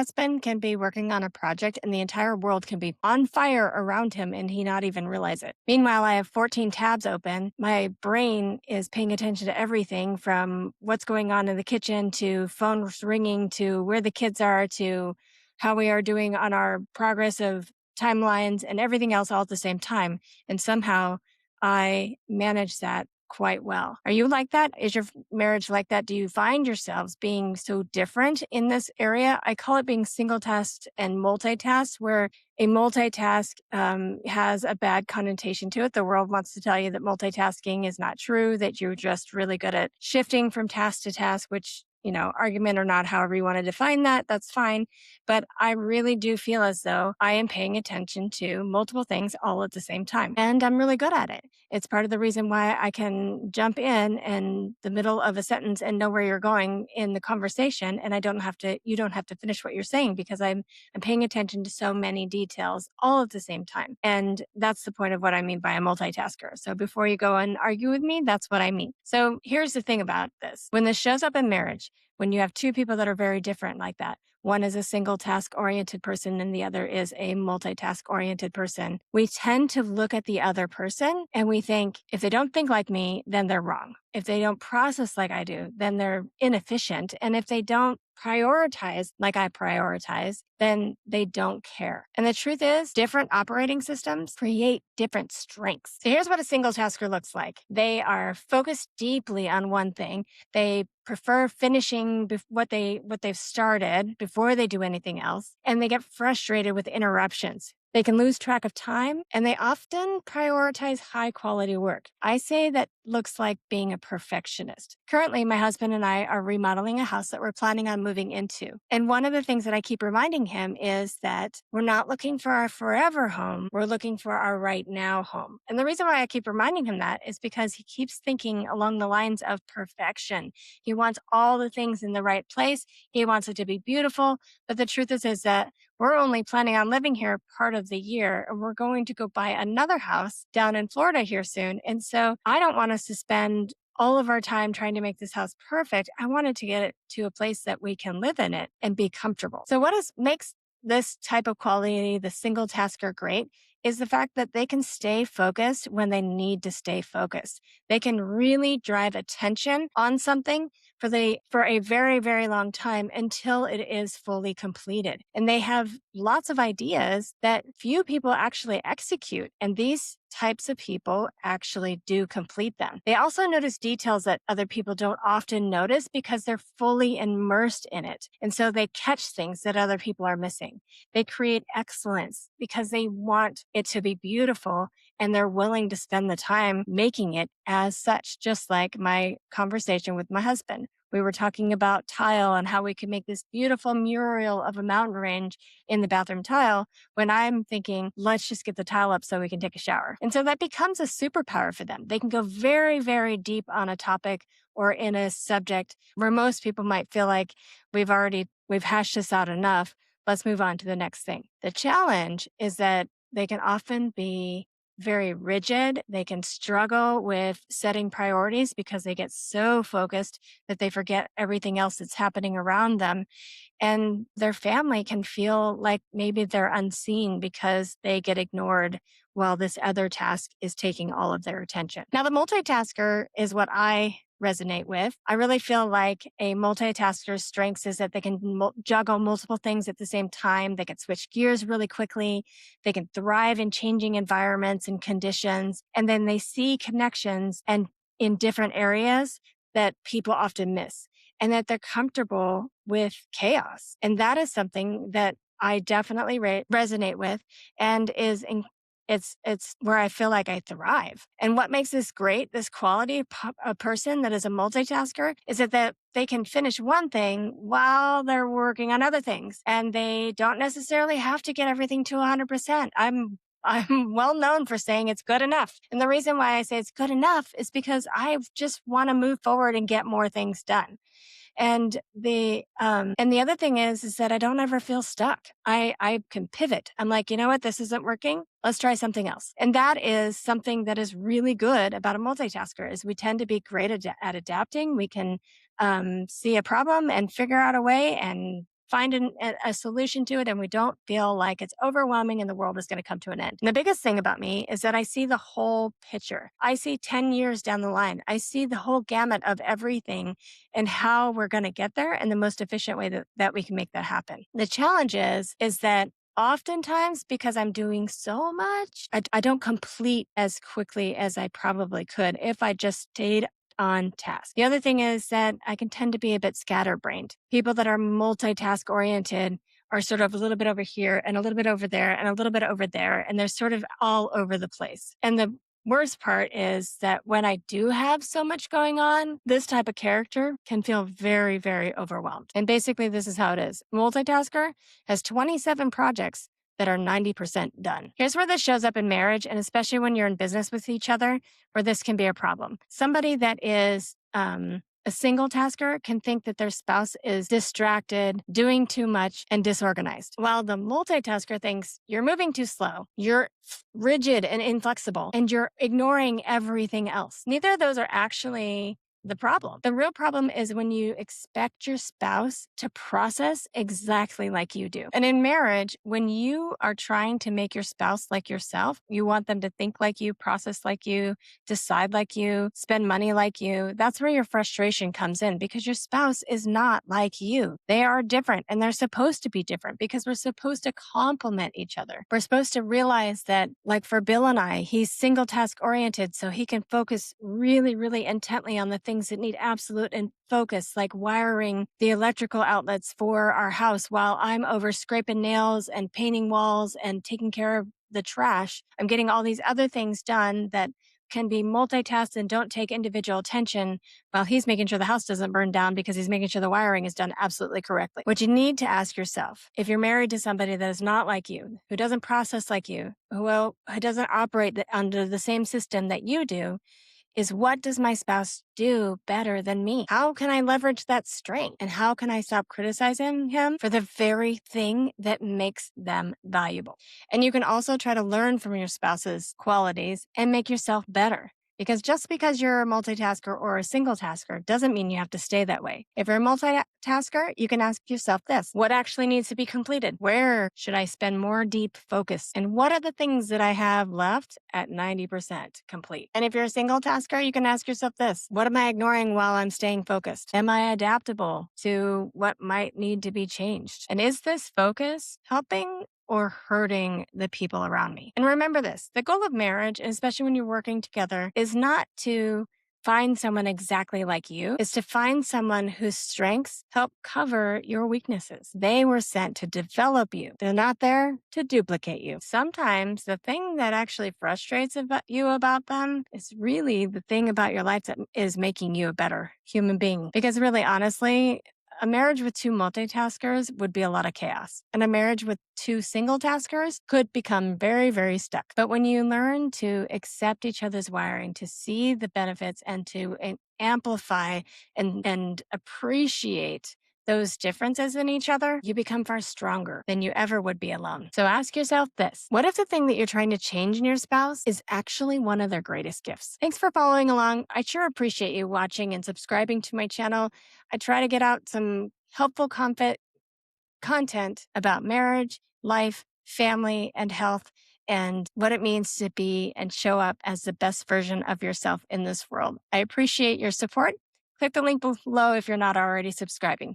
husband can be working on a project and the entire world can be on fire around him and he not even realize it. Meanwhile, I have 14 tabs open. My brain is paying attention to everything from what's going on in the kitchen to phones ringing to where the kids are to how we are doing on our progress of timelines and everything else all at the same time. And somehow I manage that quite well. Are you like that? Is your marriage like that? Do you find yourselves being so different in this area? I call it being single tasked and multitask, where a multitask has a bad connotation to it. The world wants to tell you that multitasking is not true, that you're just really good at shifting from task to task, which, argument or not, however you want to define that, that's fine. But I really do feel as though I am paying attention to multiple things all at the same time. And I'm really good at it. It's part of the reason why I can jump in the middle of a sentence and know where you're going in the conversation. And you don't have to finish what you're saying because I'm paying attention to so many details all at the same time. And that's the point of what I mean by a multitasker. So before you go and argue with me, that's what I mean. So here's the thing about this. When this shows up in marriage, when you have two people that are very different like that, one is a single task oriented person and the other is a multitask oriented person, we tend to look at the other person and we think, if they don't think like me, then they're wrong. If they don't process like I do, then they're inefficient. And if they don't prioritize like I prioritize, then they don't care. And the truth is, different operating systems create different strengths. So here's what a single tasker looks like. They are focused deeply on one thing. They prefer finishing what they've started before they do anything else. And they get frustrated with interruptions. They can lose track of time and they often prioritize high quality work. I say that looks like being a perfectionist. Currently, my husband and I are remodeling a house that we're planning on moving into. And one of the things that I keep reminding him is that we're not looking for our forever home. We're looking for our right now home. And the reason why I keep reminding him that is because he keeps thinking along the lines of perfection. He wants all the things in the right place. He wants it to be beautiful. But the truth is that we're only planning on living here part of the year, and we're going to go buy another house down in Florida here soon. And so I don't want us to spend all of our time trying to make this house perfect. I wanted to get it to a place that we can live in it and be comfortable. So makes this type of quality, the single tasker, great is the fact that they can stay focused when they need to stay focused. They can really drive attention on something for a very, very long time until it is fully completed. And they have lots of ideas that few people actually execute. And these types of people actually do complete them. They also notice details that other people don't often notice because they're fully immersed in it. And so they catch things that other people are missing. They create excellence because they want it to be beautiful and they're willing to spend the time making it as such, just like my conversation with my husband. We were talking about tile and how we could make this beautiful mural of a mountain range in the bathroom tile when I'm thinking, let's just get the tile up so we can take a shower. And so that becomes a superpower for them. They can go very, very deep on a topic or in a subject where most people might feel like we've hashed this out enough. Let's move on to the next thing. The challenge is that they can often be very rigid. They can struggle with setting priorities because they get so focused that they forget everything else that's happening around them. And their family can feel like maybe they're unseen because they get ignored while this other task is taking all of their attention. Now, the multitasker is what I resonate with. I really feel like a multitasker's strengths is that they can juggle multiple things at the same time. They can switch gears really quickly. They can thrive in changing environments and conditions. And then they see connections and in different areas that people often miss, and that they're comfortable with chaos. And that is something that I definitely resonate with and it's where I feel like I thrive. And what makes this great, this quality of a person that is a multitasker, is that they can finish one thing while they're working on other things. And they don't necessarily have to get everything to 100%. I'm well known for saying it's good enough. And the reason why I say it's good enough is because I just want to move forward and get more things done. And the other thing is that I don't ever feel stuck. I can pivot. I'm like, you know what? This isn't working. Let's try something else. And that is something that is really good about a multitasker is we tend to be great at adapting. We can see a problem and figure out a way and find a solution to it and we don't feel like it's overwhelming and the world is going to come to an end. And the biggest thing about me is that I see the whole picture. I see 10 years down the line. I see the whole gamut of everything and how we're going to get there and the most efficient way that we can make that happen. The challenge is that oftentimes, because I'm doing so much, I don't complete as quickly as I probably could if I just stayed on task. The other thing is that I can tend to be a bit scatterbrained. People that are multitask oriented are sort of a little bit over here and a little bit over there and a little bit over there, and they're sort of all over the place. And the worst part is that when I do have so much going on, this type of character can feel very, very overwhelmed. And basically, this is how it is. Multitasker has 27 projects that are 90% done. Here's where this shows up in marriage, and especially when you're in business with each other, where this can be a problem. Somebody that is a single tasker can think that their spouse is distracted, doing too much, and disorganized. While the multitasker thinks you're moving too slow, you're rigid and inflexible, and you're ignoring everything else. Neither of those are actually the problem. The real problem is when you expect your spouse to process exactly like you do. And in marriage, when you are trying to make your spouse like yourself, you want them to think like you, process like you, decide like you, spend money like you. That's where your frustration comes in because your spouse is not like you. They are different and they're supposed to be different because we're supposed to complement each other. We're supposed to realize that, like for Bill and I, he's single task oriented, so he can focus really, really intently on the things that need absolute and focus, like wiring the electrical outlets for our house while I'm over scraping nails and painting walls and taking care of the trash. I'm getting all these other things done that can be multitasked and don't take individual attention while he's making sure the house doesn't burn down because he's making sure the wiring is done absolutely correctly. What you need to ask yourself, if you're married to somebody that is not like you, who doesn't process like you, who doesn't operate under the same system that you do, is what does my spouse do better than me? How can I leverage that strength? And how can I stop criticizing him for the very thing that makes them valuable? And you can also try to learn from your spouse's qualities and make yourself better. Because just because you're a multitasker or a single tasker doesn't mean you have to stay that way. If you're a multitasker, you can ask yourself this: what actually needs to be completed? Where should I spend more deep focus? And what are the things that I have left at 90% complete? And if you're a single tasker, you can ask yourself this: what am I ignoring while I'm staying focused? Am I adaptable to what might need to be changed? And is this focus helping or hurting the people around me? And remember this: the goal of marriage, especially when you're working together, is not to find someone exactly like you, is to find someone whose strengths help cover your weaknesses. They were sent to develop you. They're not there to duplicate you. Sometimes the thing that actually frustrates you about them is really the thing about your life that is making you a better human being. Because really, honestly, a marriage with two multitaskers would be a lot of chaos. And a marriage with two single taskers could become very, very stuck. But when you learn to accept each other's wiring, to see the benefits and to amplify and appreciate those differences in each other, you become far stronger than you ever would be alone. So ask yourself this: what if the thing that you're trying to change in your spouse is actually one of their greatest gifts? Thanks for following along. I sure appreciate you watching and subscribing to my channel. I try to get out some helpful content about marriage, life, family, and health, and what it means to be and show up as the best version of yourself in this world. I appreciate your support. Click the link below if you're not already subscribing.